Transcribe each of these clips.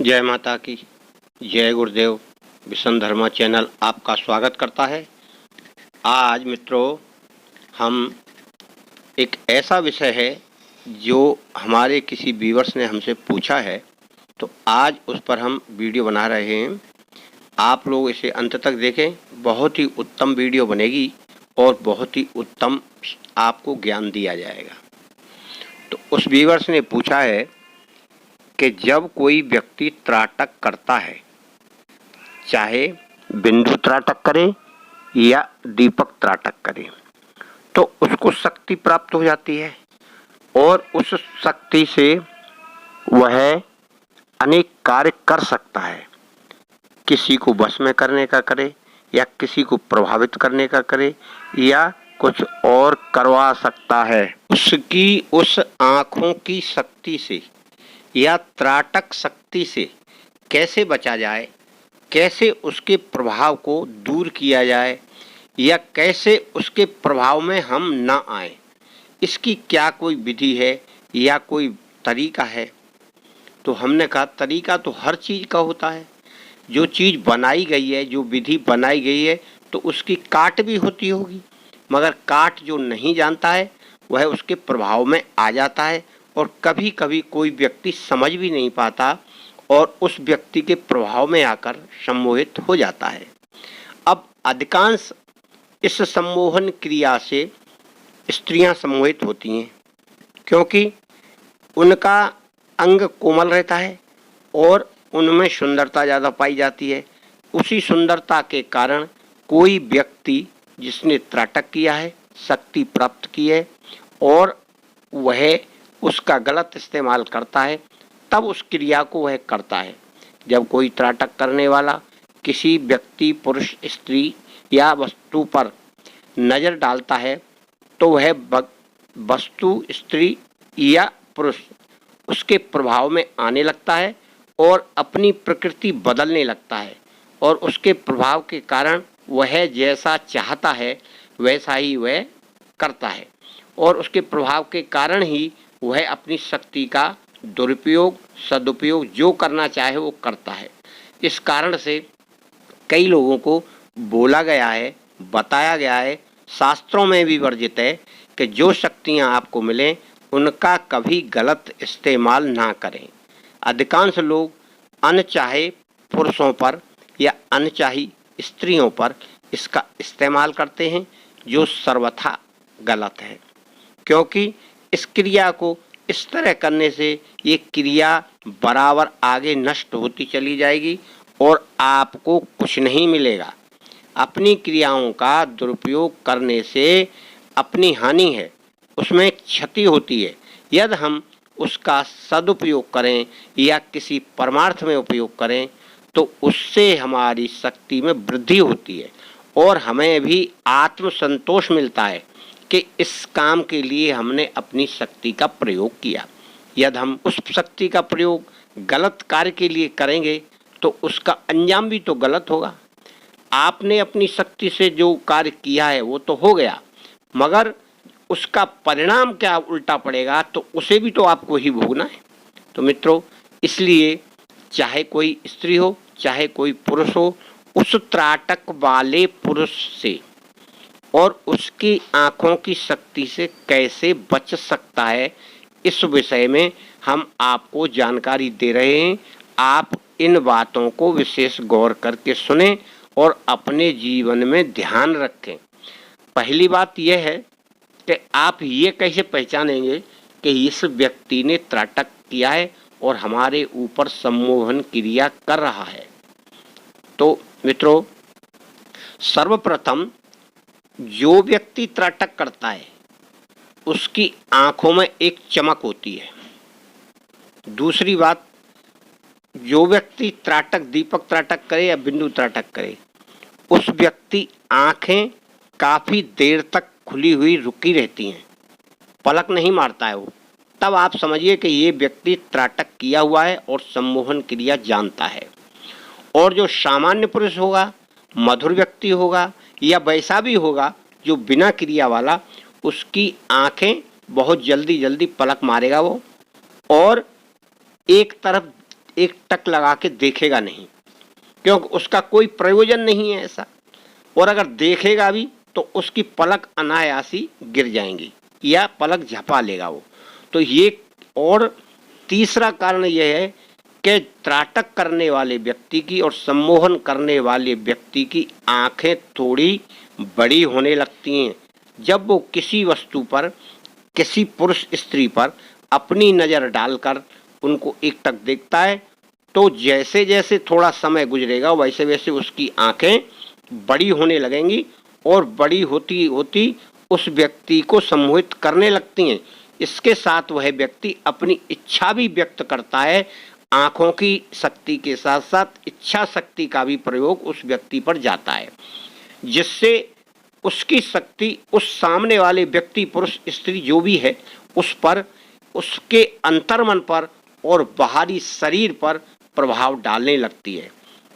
जय माता की जय गुरुदेव। विष्णु धर्मा चैनल आपका स्वागत करता है। आज मित्रों हम एक ऐसा विषय है जो हमारे किसी व्यूअर्स ने हमसे पूछा है, तो आज उस पर हम वीडियो बना रहे हैं। आप लोग इसे अंत तक देखें, बहुत ही उत्तम वीडियो बनेगी और बहुत ही उत्तम आपको ज्ञान दिया जाएगा। तो उस व्यूअर्स ने पूछा है कि जब कोई व्यक्ति त्राटक करता है, चाहे बिंदु त्राटक करे या दीपक त्राटक करे, तो उसको शक्ति प्राप्त हो जाती है और उस शक्ति से वह अनेक कार्य कर सकता है। किसी को वश में करने का करे या किसी को प्रभावित करने का करे या कुछ और करवा सकता है। उसकी उस आँखों की शक्ति से या त्राटक शक्ति से कैसे बचा जाए, कैसे उसके प्रभाव को दूर किया जाए या कैसे उसके प्रभाव में हम न आए, इसकी क्या कोई विधि है या कोई तरीका है। तो हमने कहा तरीका तो हर चीज़ का होता है। जो चीज़ बनाई गई है, जो विधि बनाई गई है, तो उसकी काट भी होती होगी, मगर काट जो नहीं जानता है वह उसके प्रभाव में आ जाता है और कभी कभी कोई व्यक्ति समझ भी नहीं पाता और उस व्यक्ति के प्रभाव में आकर सम्मोहित हो जाता है। अब अधिकांश इस सम्मोहन क्रिया से स्त्रियां सम्मोहित होती हैं, क्योंकि उनका अंग कोमल रहता है और उनमें सुंदरता ज़्यादा पाई जाती है। उसी सुंदरता के कारण कोई व्यक्ति जिसने त्राटक किया है, शक्ति प्राप्त की है और वह उसका गलत इस्तेमाल करता है, तब उस क्रिया को वह करता है। जब कोई त्राटक करने वाला किसी व्यक्ति, पुरुष, स्त्री या वस्तु पर नज़र डालता है, तो वह वस्तु, स्त्री या पुरुष उसके प्रभाव में आने लगता है और अपनी प्रकृति बदलने लगता है और उसके प्रभाव के कारण वह जैसा चाहता है वैसा ही वह करता है और उसके प्रभाव के कारण ही वह अपनी शक्ति का दुरुपयोग, सदुपयोग जो करना चाहे वो करता है। इस कारण से कई लोगों को बोला गया है, बताया गया है, शास्त्रों में भी वर्जित है कि जो शक्तियाँ आपको मिलें उनका कभी गलत इस्तेमाल ना करें। अधिकांश लोग अनचाहे पुरुषों पर या अनचाही स्त्रियों पर इसका इस्तेमाल करते हैं, जो सर्वथा गलत है, क्योंकि इस क्रिया को इस तरह करने से ये क्रिया बराबर आगे नष्ट होती चली जाएगी और आपको कुछ नहीं मिलेगा। अपनी क्रियाओं का दुरुपयोग करने से अपनी हानि है, उसमें क्षति होती है। यदि हम उसका सदुपयोग करें या किसी परमार्थ में उपयोग करें तो उससे हमारी शक्ति में वृद्धि होती है और हमें भी आत्मसंतोष मिलता है कि इस काम के लिए हमने अपनी शक्ति का प्रयोग किया। यदि हम उस शक्ति का प्रयोग गलत कार्य के लिए करेंगे तो उसका अंजाम भी तो गलत होगा। आपने अपनी शक्ति से जो कार्य किया है वो तो हो गया, मगर उसका परिणाम क्या उल्टा पड़ेगा तो उसे भी तो आपको ही भोगना है। तो मित्रों, इसलिए चाहे कोई स्त्री हो चाहे कोई पुरुष हो, उस त्राटक वाले पुरुष से और उसकी आँखों की शक्ति से कैसे बच सकता है, इस विषय में हम आपको जानकारी दे रहे हैं। आप इन बातों को विशेष गौर करके सुनें और अपने जीवन में ध्यान रखें। पहली बात यह है कि आप ये कैसे पहचानेंगे कि इस व्यक्ति ने त्राटक किया है और हमारे ऊपर सम्मोहन क्रिया कर रहा है। तो मित्रों, सर्वप्रथम जो व्यक्ति त्राटक करता है उसकी आंखों में एक चमक होती है। दूसरी बात, जो व्यक्ति त्राटक, दीपक त्राटक करे या बिंदु त्राटक करे, उस व्यक्ति आंखें काफ़ी देर तक खुली हुई रुकी रहती हैं, पलक नहीं मारता है वो। तब आप समझिए कि ये व्यक्ति त्राटक किया हुआ है और सम्मोहन क्रिया जानता है। और जो सामान्य पुरुष होगा, मधुर व्यक्ति होगा या वैसा भी होगा जो बिना क्रिया वाला, उसकी आंखें बहुत जल्दी जल्दी पलक मारेगा वो और एक तरफ एक टक लगा के देखेगा नहीं, क्योंकि उसका कोई प्रयोजन नहीं है ऐसा। और अगर देखेगा भी तो उसकी पलक अनायासी गिर जाएंगी या पलक झपा लेगा वो। तो ये, और तीसरा कारण यह है कि त्राटक करने वाले व्यक्ति की और सम्मोहन करने वाले व्यक्ति की आंखें थोड़ी बड़ी होने लगती हैं। जब वो किसी वस्तु पर, किसी पुरुष स्त्री पर अपनी नज़र डालकर उनको एकटक देखता है, तो जैसे जैसे थोड़ा समय गुजरेगा वैसे वैसे उसकी आंखें बड़ी होने लगेंगी और बड़ी होती होती उस व्यक्ति को सम्मोहित करने लगती हैं। इसके साथ वह व्यक्ति अपनी इच्छा भी व्यक्त करता है। आंखों की शक्ति के साथ साथ इच्छा शक्ति का भी प्रयोग उस व्यक्ति पर जाता है, जिससे उसकी शक्ति उस सामने वाले व्यक्ति, पुरुष स्त्री जो भी है, उस पर, उसके अंतर्मन पर और बाहरी शरीर पर प्रभाव डालने लगती है।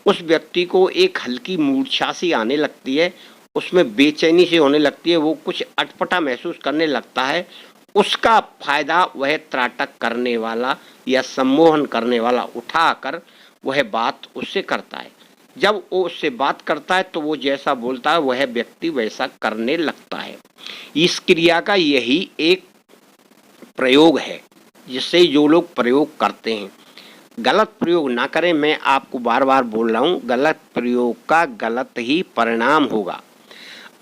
उस व्यक्ति को एक हल्की मूर्छा सी आने लगती है, उसमें बेचैनी सी होने लगती है, वो कुछ अटपटा महसूस करने लगता है। उसका फायदा वह त्राटक करने वाला या सम्मोहन करने वाला उठाकर वह बात उससे करता है। जब वो उससे बात करता है तो वो जैसा बोलता है वह व्यक्ति वैसा करने लगता है। इस क्रिया का यही एक प्रयोग है जिससे जो लोग प्रयोग करते हैं। गलत प्रयोग ना करें, मैं आपको बार बार बोल रहा हूँ, गलत प्रयोग का गलत ही परिणाम होगा।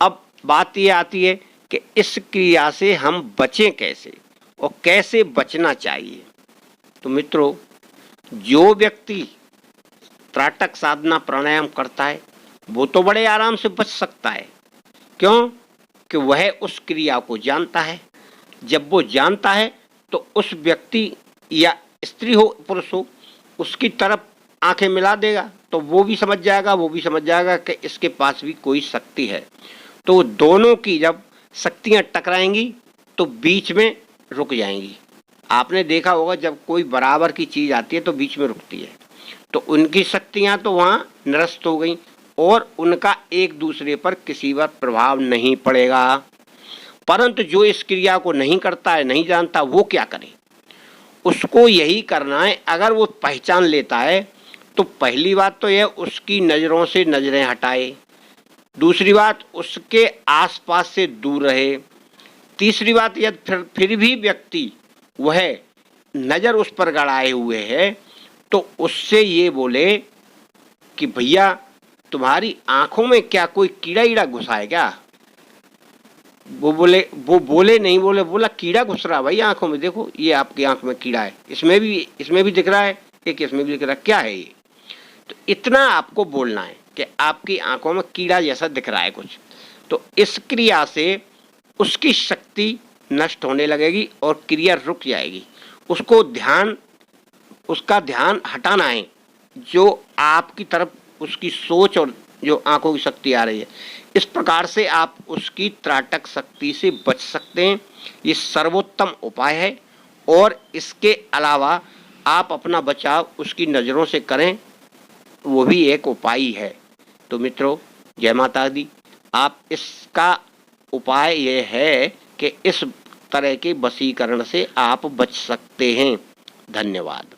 अब बात ये आती है कि इस क्रिया से हम बचें कैसे और कैसे बचना चाहिए। तो मित्रों, जो व्यक्ति त्राटक साधना प्राणायाम करता है वो तो बड़े आराम से बच सकता है। क्यों? कि वह उस क्रिया को जानता है। जब वो जानता है तो उस व्यक्ति, या स्त्री हो पुरुष हो, उसकी तरफ आंखें मिला देगा तो वो भी समझ जाएगा, वो भी समझ जाएगा कि इसके पास भी कोई शक्ति है। तो दोनों की जब शक्तियां टकराएंगी तो बीच में रुक जाएंगी। आपने देखा होगा जब कोई बराबर की चीज़ आती है तो बीच में रुकती है, तो उनकी शक्तियां तो वहाँ निरस्त हो गई और उनका एक दूसरे पर किसी पर प्रभाव नहीं पड़ेगा। परंतु जो इस क्रिया को नहीं करता है, नहीं जानता, वो क्या करे? उसको यही करना है, अगर वो पहचान लेता है तो पहली बात तो यह उसकी नज़रों से नज़रें हटाए, दूसरी बात उसके आसपास से दूर रहे, तीसरी बात यदि फिर भी व्यक्ति वह नज़र उस पर गड़ाए हुए है तो उससे ये बोले कि भैया तुम्हारी आंखों में क्या कोई कीड़ा ईड़ा घुसा है क्या? वो बोले नहीं, बोला कीड़ा घुस रहा भाई आंखों में, देखो ये आपकी आंख में कीड़ा है, इसमें भी दिख रहा है, एक इसमें भी दिख रहा है, क्या है ये? तो इतना आपको बोलना है कि आपकी आंखों में कीड़ा जैसा दिख रहा है कुछ। तो इस क्रिया से उसकी शक्ति नष्ट होने लगेगी और क्रिया रुक जाएगी। उसका ध्यान हटाना है जो आपकी तरफ उसकी सोच और जो आंखों की शक्ति आ रही है। इस प्रकार से आप उसकी त्राटक शक्ति से बच सकते हैं। ये सर्वोत्तम उपाय है और इसके अलावा आप अपना बचाव उसकी नज़रों से करें, वो भी एक उपाय ही है। तो मित्रों, जय माता दी। आप इसका उपाय ये है कि इस तरह के वशीकरण से आप बच सकते हैं। धन्यवाद।